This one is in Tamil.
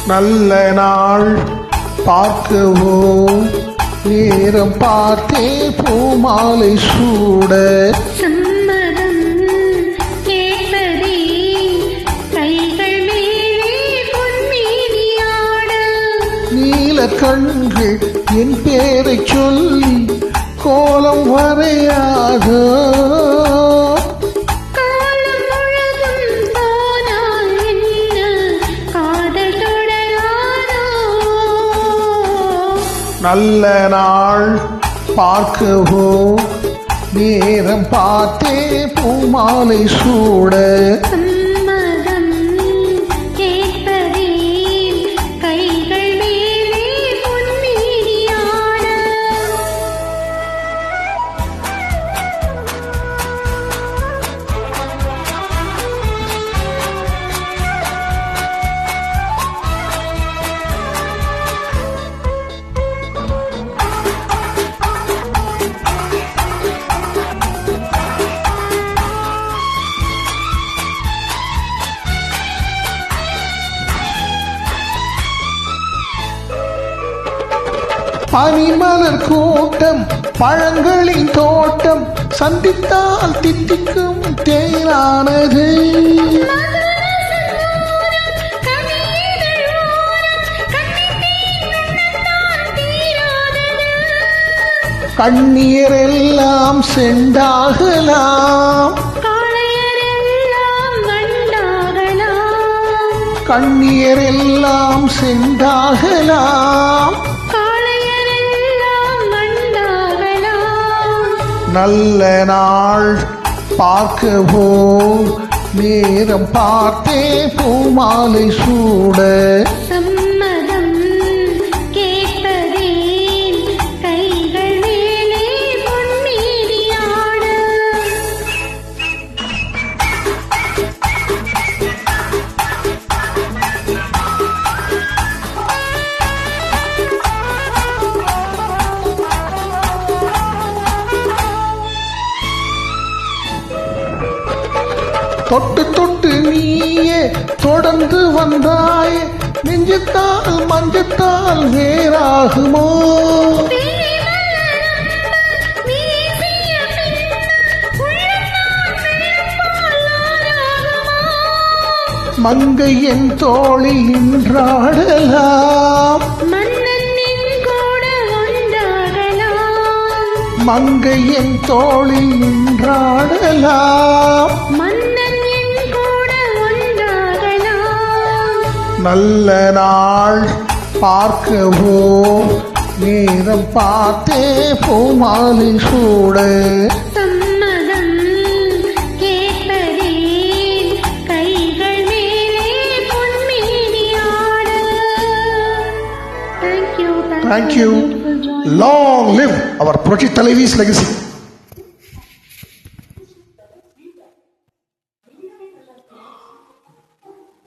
நல்ல நாள் பார்க்கவும் நேரம் பார்த்தே பூமாலை சூட சம்மதம் கேட்பதே கைகள் மேலே பொன்மேனியாட நீல கண்கள் என் பேரை சொல்லி கோலம் வரையாதோ நல்ல நாள் பார்க்கவும் நேரம் பார்த்தே பூமாலை சூட சம்மதம் கேட்பதே கைகள் மேலே பொன்மேனியாட பனிமலர் கூட்டம் பழங்களின் தோட்டம் சந்தித்தால் தித்திக்கும் தேனானது கண்ணீரெல்லாம் செண்டாகலாம் கண்ணீரெல்லாம் செண்டாகலாம் நல்ல நாள் பார்க்கவும் நேரம் பார்த்தே பூமாலை சூட சம்மதம் கேட்பதே கைகள் மேலே பொன்மேனியாட தொட்டு தொட்டு நீயே தொடர்ந்து வந்தாய் நெஞ்சத்தால் மஞ்சத்தால் வேறாகுமோ மங்கை என் தோளில் நின்றாடலாம் மங்கை என் தோளில் நின்றாடலாம் நல்ல நாள் பார்க்கவும் நேரம் பார்த்தே பூமாலை சூட சம்மதம் கேட்பதே கைகள் மேலே பொன்மேனியாட. Thank you. Long live our Purushi Talaivi's legacy.